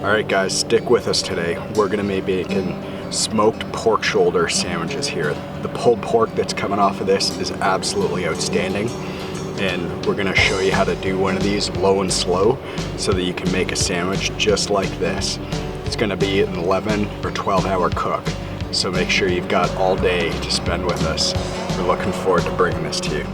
Alright guys, stick with us today. We're gonna be making smoked pork shoulder sandwiches here. The pulled pork that's coming off of this is absolutely outstanding, and we're gonna show you how to do one of these low and slow so that you can make a sandwich just like this. It's gonna be an 11 or 12-hour cook, so make sure you've got all day to spend with us. We're looking forward to bringing this to you.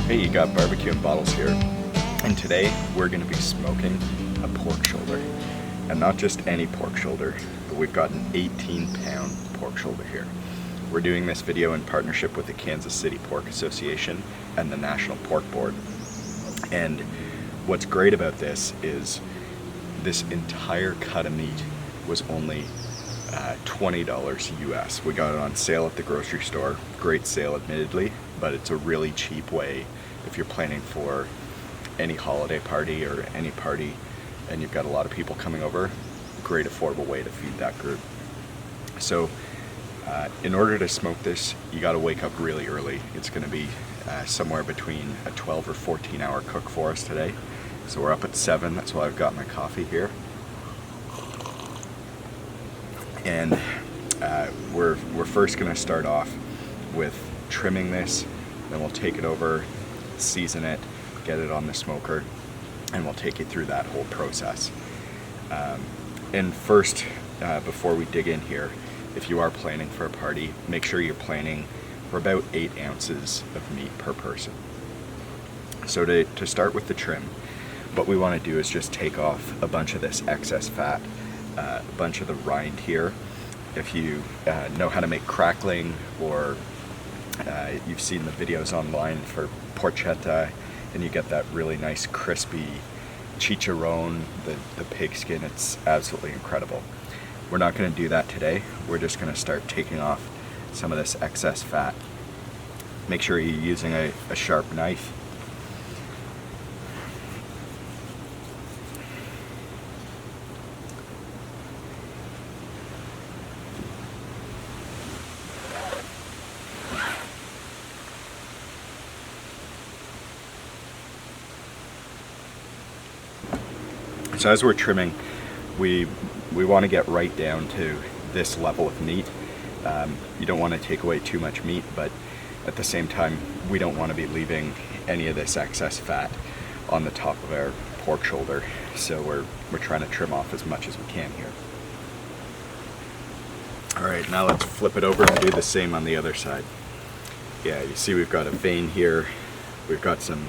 Hey, you got barbecue and bottles here, and today we're going to be smoking a pork shoulder, and not just any pork shoulder, but we've got an 18-pound pork shoulder here. We're doing this video in partnership with the Kansas City Pork Association and the National Pork Board, and what's great about this is this entire cut of meat was only $20 US. We got it on sale at the grocery store. Great sale admittedly, but it's a really cheap way if you're planning for any holiday party or any party and you've got a lot of people coming over. Great affordable way to feed that group. So in order to smoke this, you got to wake up really early. It's going to be somewhere between a 12 or 14 hour cook for us today. So we're up at 7, that's why I've got my coffee here. And we're first going to start off with trimming this, then we'll take it over, season it, get it on the smoker, and we'll take you through that whole process. And first, before we dig in here, if you are planning for a party, make sure you're planning for about 8 ounces of meat per person. So to start with the trim, what we want to do is just take off a bunch of this excess fat, a bunch of the rind here. If you know how to make crackling, or you've seen the videos online for porchetta, and you get that really nice crispy chicharron, the pig skin, it's absolutely incredible. We're not going to do that today. We're just going to start taking off some of this excess fat. Make sure you're using a sharp knife. So as we're trimming, we want to get right down to this level of meat. You don't want to take away too much meat, but at the same time, we don't want to be leaving any of this excess fat on the top of our pork shoulder. So we're trying to trim off as much as we can here. All right, now let's flip it over and do the same on the other side. Yeah, you see we've got a vein here. We've got some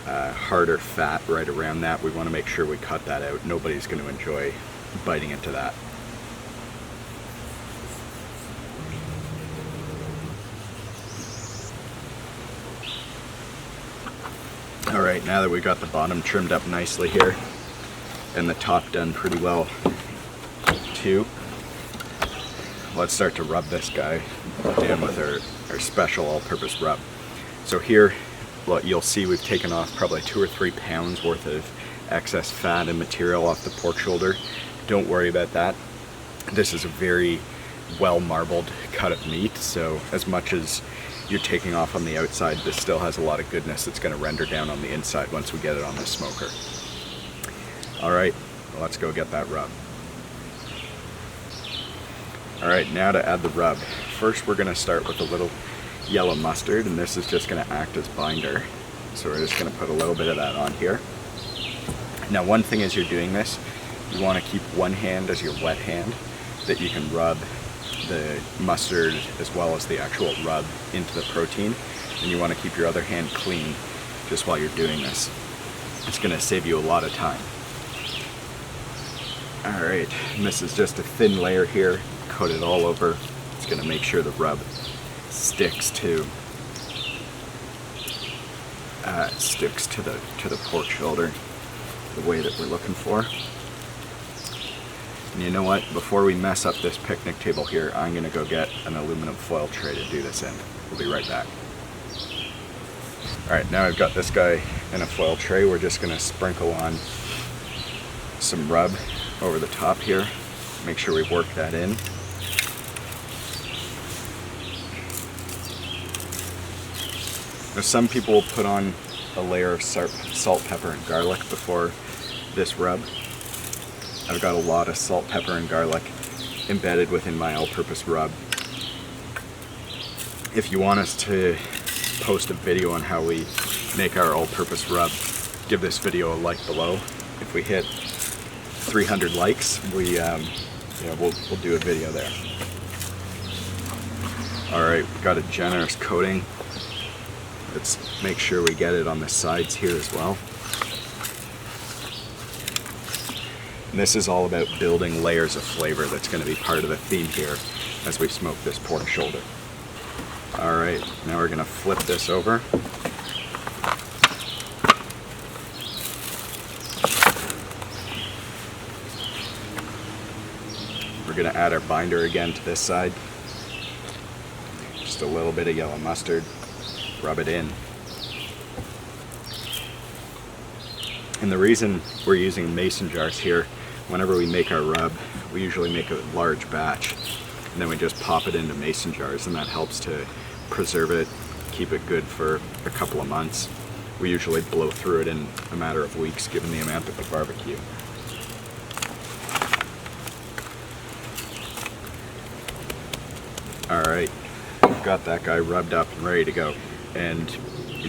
harder fat right around that. We want to make sure we cut that out. Nobody's going to enjoy biting into that. All right, now that we've got the bottom trimmed up nicely here and the top done pretty well too, let's start to rub this guy in with our special all-purpose rub. So here, well, you'll see we've taken off probably 2 or 3 pounds worth of excess fat and material off the pork shoulder. Don't worry about that. This is a very well marbled cut of meat, so as much as you're taking off on the outside, this still has a lot of goodness that's going to render down on the inside once we get it on the smoker. All right, let's go get that rub. All right, now to add the rub. First, we're going to start with a little yellow mustard, and this is just going to act as binder. So we're just going to put a little bit of that on here. Now, one thing as you're doing this, you want to keep one hand as your wet hand, that you can rub the mustard as well as the actual rub into the protein, and you want to keep your other hand clean just while you're doing this. It's going to save you a lot of time. All right, and this is just a thin layer here, coat it all over. It's going to make sure the rub sticks to the pork shoulder the way that we're looking for. And you know what? Before we mess up this picnic table here, I'm going to go get an aluminum foil tray to do this in. We'll be right back. All right, now I've got this guy in a foil tray. We're just going to sprinkle on some rub over the top here. Make sure we work that in. Now, some people will put on a layer of salt, pepper, and garlic before this rub. I've got a lot of salt, pepper, and garlic embedded within my all-purpose rub. If you want us to post a video on how we make our all-purpose rub, give this video a like below. If we hit 300 likes, we'll do a video there. All right, we've got a generous coating. Let's make sure we get it on the sides here as well. And this is all about building layers of flavor. That's going to be part of the theme here as we smoke this pork shoulder. All right, now we're going to flip this over. We're going to add our binder again to this side. Just a little bit of yellow mustard. Rub it in. And the reason we're using mason jars here, whenever we make our rub, we usually make a large batch and then we just pop it into mason jars, and that helps to preserve it, keep it good for a couple of months. We usually blow through it in a matter of weeks given the amount of the barbecue. Alright, we've got that guy rubbed up and ready to go. And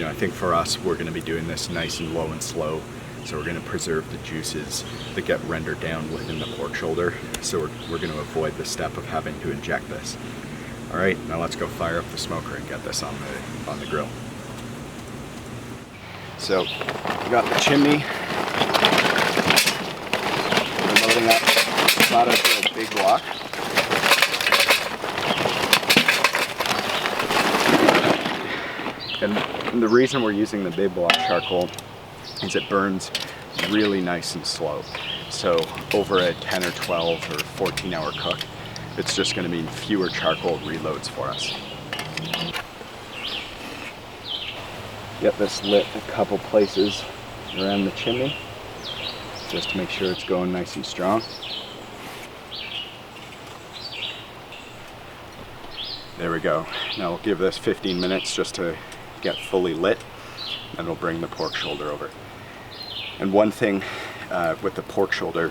I think for us, we're going to be doing this nice and low and slow. So we're going to preserve the juices that get rendered down within the pork shoulder. So we're going to avoid the step of having to inject this. All right, now let's go fire up the smoker and get this on the grill. So we got the chimney. We're loading up about a big block. And the reason we're using the big block charcoal is it burns really nice and slow. So over a 10 or 12 or 14 hour cook, it's just going to mean fewer charcoal reloads for us. Get this lit a couple places around the chimney, just to make sure it's going nice and strong. There we go. Now we'll give this 15 minutes just to get fully lit, and we'll bring the pork shoulder over. And one thing with the pork shoulder,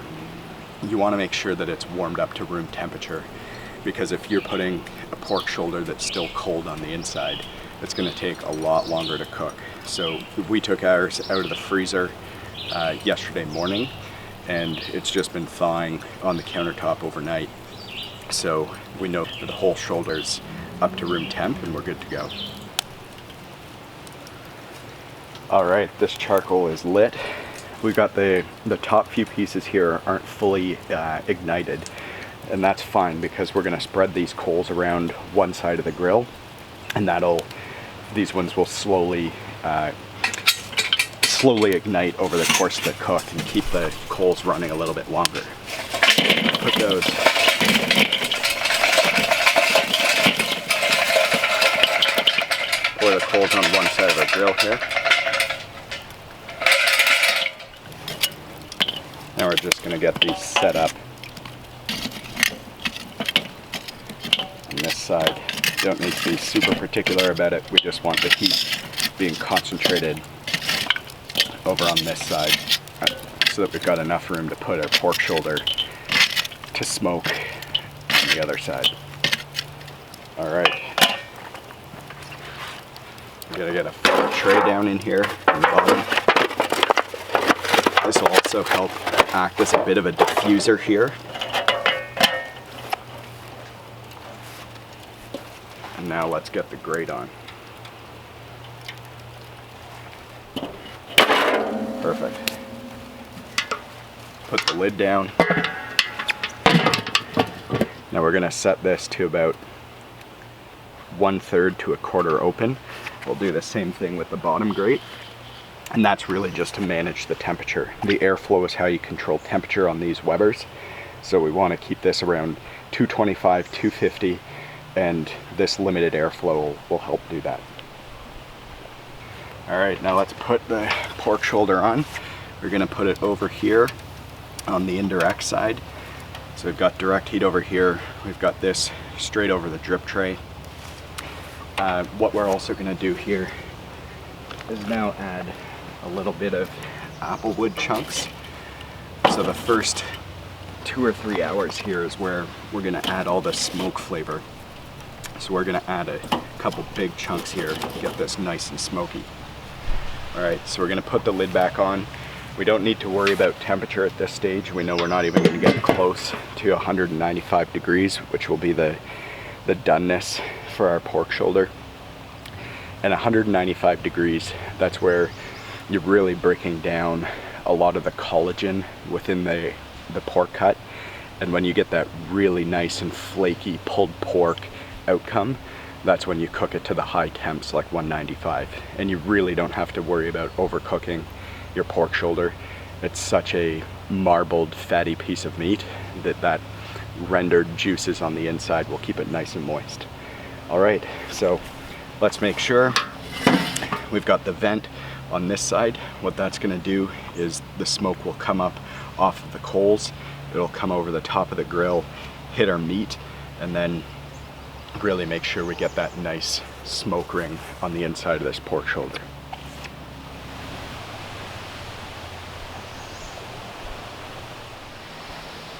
you want to make sure that it's warmed up to room temperature, because if you're putting a pork shoulder that's still cold on the inside, it's going to take a lot longer to cook. So we took ours out of the freezer yesterday morning, and it's just been thawing on the countertop overnight. So we know that the whole shoulder's up to room temp and we're good to go. All right, this charcoal is lit. We've got the top few pieces here aren't fully ignited, and that's fine because we're gonna spread these coals around one side of the grill, and these ones will slowly ignite over the course of the cook and keep the coals running a little bit longer. Put those pour the coals on one side of our grill here. Now we're just going to get these set up on this side. Don't need to be super particular about it. We just want the heat being concentrated over on this side so that we've got enough room to put our pork shoulder to smoke on the other side. All right. We gotta get a full tray down in here on the bottom. This will also help act as a bit of a diffuser here. And now let's get the grate on. Perfect. Put the lid down. Now we're gonna set this to about 1/3 to 1/4 open. We'll do the same thing with the bottom grate. And that's really just to manage the temperature. The airflow is how you control temperature on these Webers. So we want to keep this around 225, 250, and this limited airflow will help do that. All right, now let's put the pork shoulder on. We're gonna put it over here on the indirect side. So we've got direct heat over here. We've got this straight over the drip tray. What we're also going to do here is now add a little bit of applewood chunks. So the first 2 or 3 hours here is where we're going to add all the smoke flavor. So we're going to add a couple big chunks here to get this nice and smoky. All right, so we're going to put the lid back on. We don't need to worry about temperature at this stage. We know we're not even going to get close to 195 degrees, which will be the doneness for our pork shoulder. And 195 degrees, that's where you're really breaking down a lot of the collagen within the pork cut. And when you get that really nice and flaky pulled pork outcome, that's when you cook it to the high temps, like 195. And you really don't have to worry about overcooking your pork shoulder. It's such a marbled, fatty piece of meat that rendered juices on the inside will keep it nice and moist. All right, so let's make sure we've got the vent on this side. What that's gonna do is the smoke will come up off of the coals. It'll come over the top of the grill, hit our meat, and then really make sure we get that nice smoke ring on the inside of this pork shoulder.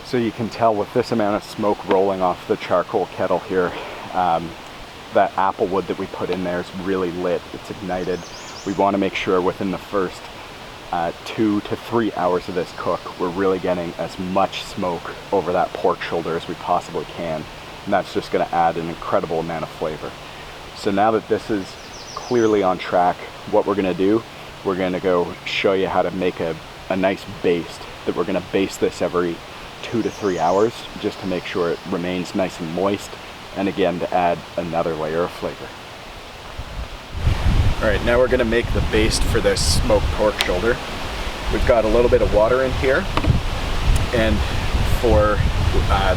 So you can tell with this amount of smoke rolling off the charcoal kettle here, that apple wood that we put in there is really lit, it's ignited. We want to make sure within the first 2 to 3 hours of this cook, we're really getting as much smoke over that pork shoulder as we possibly can. And that's just going to add an incredible amount of flavor. So now that this is clearly on track, what we're going to do, we're going to go show you how to make a nice baste. That we're going to baste this every 2 to 3 hours just to make sure it remains nice and moist, and again to add another layer of flavor. All right, now we're going to make the baste for this smoked pork shoulder. We've got a little bit of water in here, and for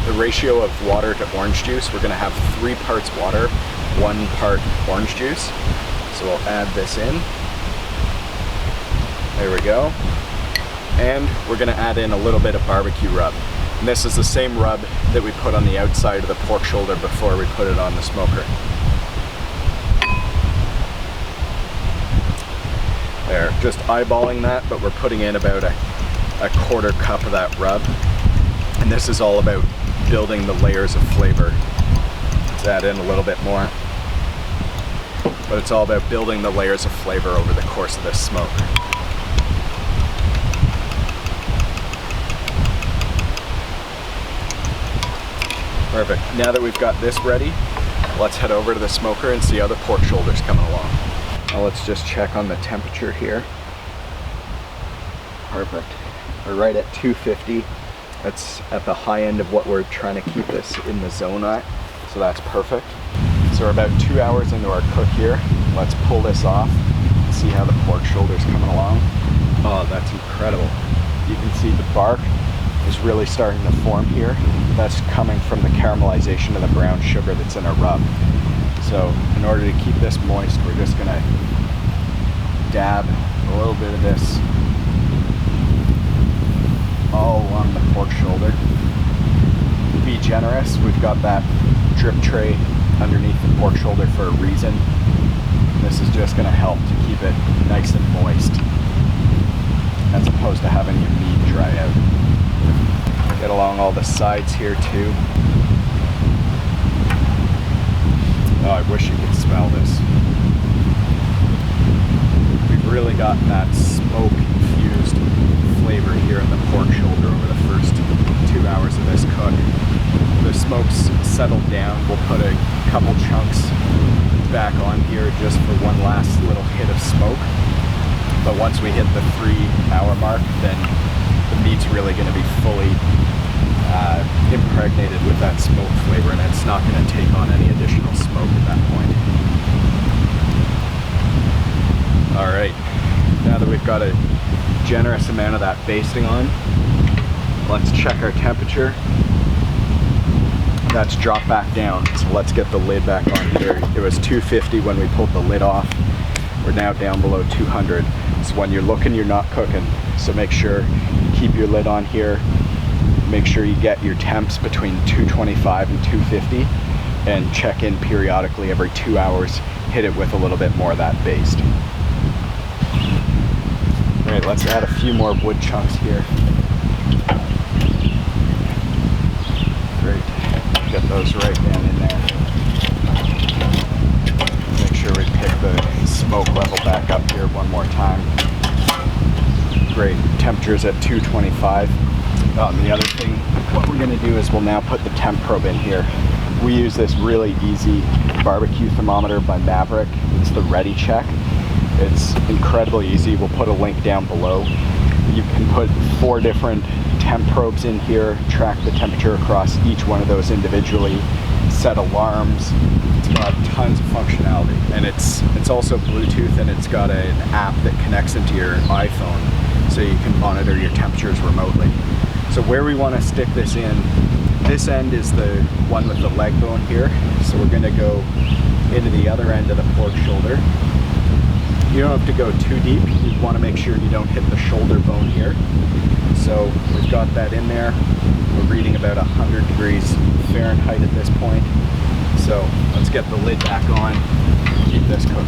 the ratio of water to orange juice, we're going to have 3 parts water, 1 part orange juice. So we'll add this in. There we go. And we're going to add in a little bit of barbecue rub. And this is the same rub that we put on the outside of the pork shoulder before we put it on the smoker. There, just eyeballing that, but we're putting in about a 1/4 cup of that rub. And this is all about building the layers of flavor. Let's add in a little bit more. But it's all about building the layers of flavor over the course of this smoke. Perfect. Now that we've got this ready, let's head over to the smoker and see how the pork shoulder's coming along. Now let's just check on the temperature here. Perfect. We're right at 250. That's at the high end of what we're trying to keep this in the zone at, so that's perfect. So we're about 2 hours into our cook here. Let's pull this off and see how the pork shoulder's coming along. Oh, that's incredible. You can see the bark is really starting to form here. That's coming from the caramelization of the brown sugar that's in our rub. So in order to keep this moist, we're just gonna dab a little bit of this all along the pork shoulder. Be generous. We've got that drip tray underneath the pork shoulder for a reason. This is just gonna help to keep it nice and moist, as opposed to having your meat dry out. Get along all the sides here too. Oh, I wish you could smell this. We've really gotten that smoke-infused flavor here in the pork shoulder over the first 2 hours of this cook. The smoke's settled down. We'll put a couple chunks back on here just for one last little hit of smoke. But once we hit the 3-hour mark, then the meat's really going to be fully impregnated with that smoke flavor, and it's not going to take on any additional smoke at that point. All right, now that we've got a generous amount of that basting on, let's check our temperature. That's dropped back down, so let's get the lid back on here. It was 250 when we pulled the lid off. We're now down below 200. So when you're looking, you're not cooking. So make sure you keep your lid on here. make sure you get your temps between 225 and 250 and check in periodically every 2 hours. Hit it with a little bit more of that baste. All right, let's add a few more wood chunks here. Great, get those right down in there. Make sure we pick the smoke level back up here one more time. Great, temperature's at 225. The other thing, what we're gonna do is we'll now put the temp probe in here. We use this really easy barbecue thermometer by Maverick. It's the Ready Check. It's incredibly easy. We'll put a link down below. You can put 4 different temp probes in here, track the temperature across each one of those individually, set alarms. It's got tons of functionality, and it's also Bluetooth, and it's got an app that connects into your iPhone so you can monitor your temperatures remotely. So where we want to stick this in, this end is the one with the leg bone here, so we're going to go into the other end of the pork shoulder. You don't have to go too deep. You want to make sure you don't hit the shoulder bone here. So we've got that in there. We're reading about 100 degrees Fahrenheit at this point. So let's get the lid back on, keep this cooking.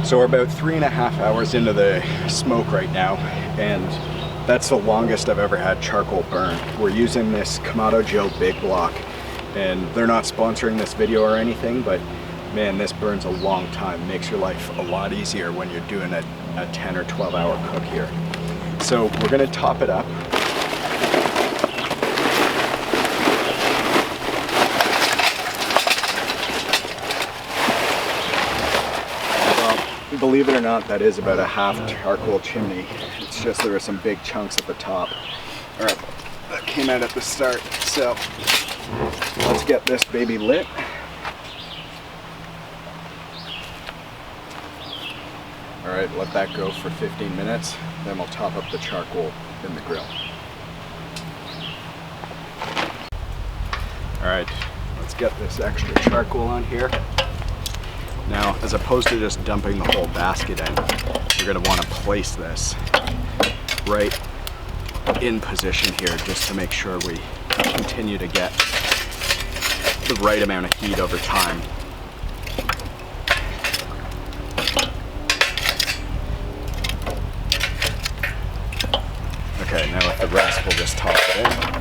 So we're about 3.5 hours into the smoke right now, and that's the longest I've ever had charcoal burn. We're using this Kamado Joe Big Block, and they're not sponsoring this video or anything, but man, this burns a long time. Makes your life a lot easier when you're doing a 10 or 12 hour cook here. So we're gonna top it up. Believe it or not, that is about a half charcoal chimney. It's just there are some big chunks at the top. All right, that came out at the start. So let's get this baby lit. All right, let that go for 15 minutes. Then we'll top up the charcoal in the grill. All right, let's get this extra charcoal on here. Now, as opposed to just dumping the whole basket in, you're going to want to place this right in position here just to make sure we continue to get the right amount of heat over time. Okay, now with the rest, we'll just toss it in.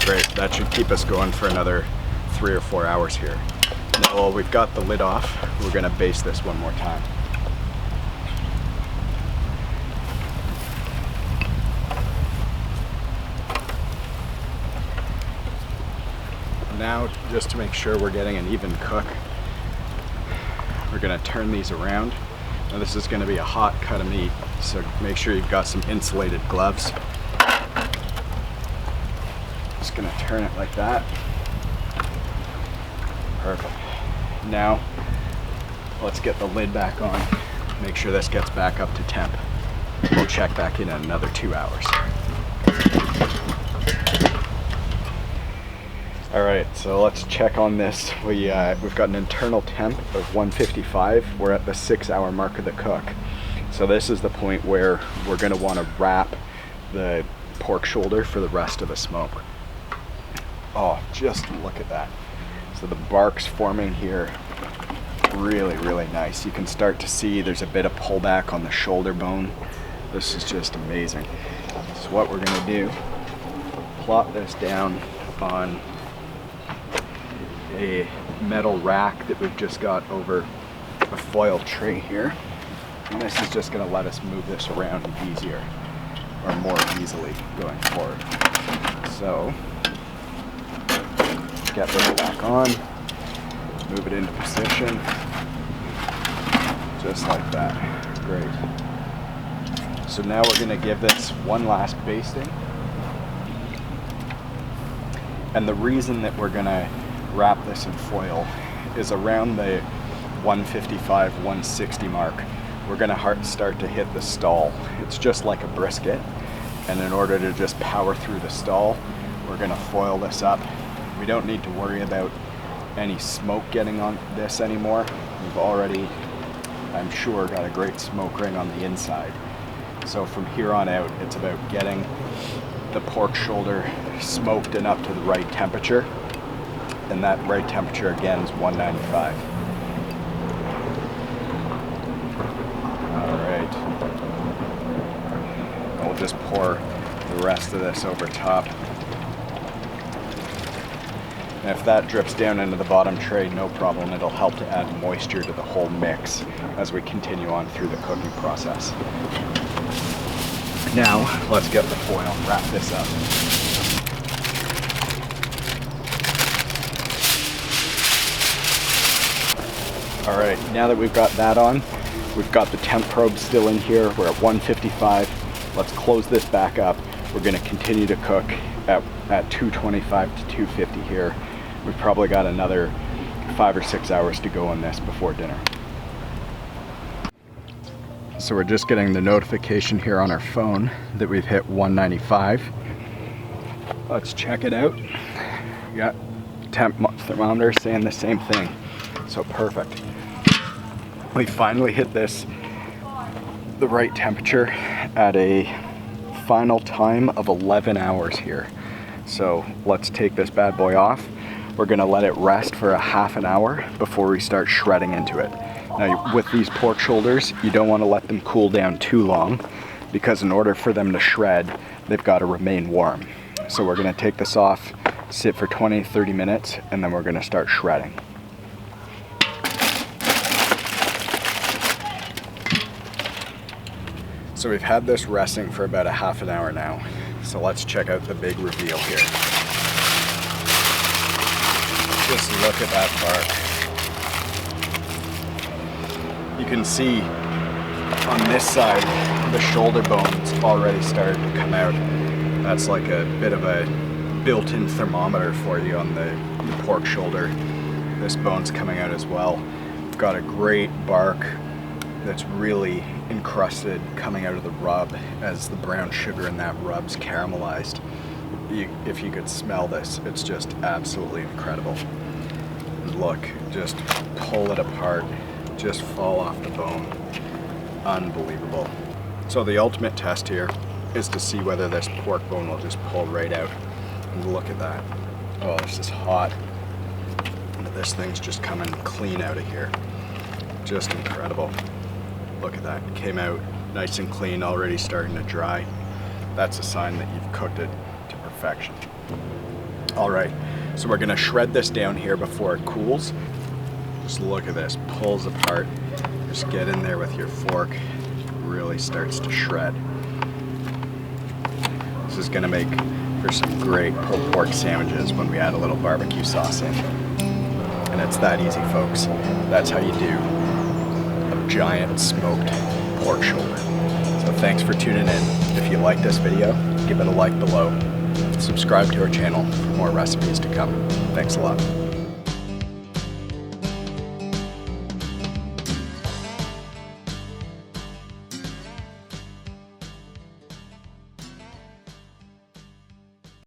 Great, that should keep us going for another 3 or 4 hours here. Now, while we've got the lid off, we're gonna baste this one more time. Now, just to make sure we're getting an even cook, we're gonna turn these around. Now this is gonna be a hot cut of meat, so make sure you've got some insulated gloves. Just gonna turn it like that. Perfect. Now, let's get the lid back on. Make sure this gets back up to temp. We'll check back in another 2 hours. All right, so let's check on this. We've got an internal temp of 155. We're at the 6 hour mark of the cook. So this is the point where we're gonna wanna wrap the pork shoulder for the rest of the smoke. Oh, just look at that. So the bark's forming here. Really, really nice. You can start to see there's a bit of pullback on the shoulder bone. This is just amazing. So what we're gonna do, plop this down on a metal rack that we've just got over a foil tray here. And this is just gonna let us move this around easier, or more easily going forward. So, get this back on, move it into position, just like that. Great. So now we're gonna give this one last basting. And the reason that we're gonna wrap this in foil is around the 155, 160 mark, we're gonna start to hit the stall. It's just like a brisket. And in order to just power through the stall, we're gonna foil this up We don't need to worry about any smoke getting on this anymore. We've already, I'm sure, got a great smoke ring on the inside. So from here on out, it's about getting the pork shoulder smoked and up to the right temperature. And that right temperature again is 195. All right. We'll just pour the rest of this over top. And if that drips down into the bottom tray, no problem. It'll help to add moisture to the whole mix as we continue on through the cooking process. Now, let's get the foil and wrap this up. All right, now that we've got that on, we've got the temp probe still in here. We're at 155. Let's close this back up. We're gonna continue to cook at 225 to 250 here. We've probably got another 5 or 6 hours to go on this before dinner. So we're just getting the notification here on our phone that we've hit 195. Let's check it out. We got temp thermometer saying the same thing. So perfect. We finally hit this, the right temperature at a final time of 11 hours here. So let's take this bad boy off. We're gonna let it rest for a half an hour before we start shredding into it. Now with these pork shoulders, you don't wanna let them cool down too long because in order for them to shred, they've gotta remain warm. So we're gonna take this off, sit for 20, 30 minutes, and then we're gonna start shredding. So we've had this resting for about a half an hour now. So let's check out the big reveal here. Just look at that bark. You can see on this side, the shoulder bones already started to come out. That's like a bit of a built-in thermometer for you on the pork shoulder. This bone's coming out as well. Got a great bark that's really encrusted coming out of the rub as the brown sugar in that rub's caramelized. If you could smell this, it's just absolutely incredible. Look, just pull it apart, just fall off the bone. Unbelievable. So the ultimate test here is to see whether this pork bone will just pull right out. And look at that. Oh, this is hot. This thing's just coming clean out of here. Just incredible. Look at that, it came out nice and clean, already starting to dry. That's a sign that you've cooked it to perfection. All right, so we're gonna shred this down here before it cools. Just look at this, pulls apart. Just get in there with your fork, really starts to shred. This is gonna make for some great pulled pork sandwiches when we add a little barbecue sauce in. And it's that easy, folks. That's how you do giant smoked pork shoulder. So thanks for tuning in. If you like this video, give it a like below. Subscribe to our channel for more recipes to come. Thanks a lot.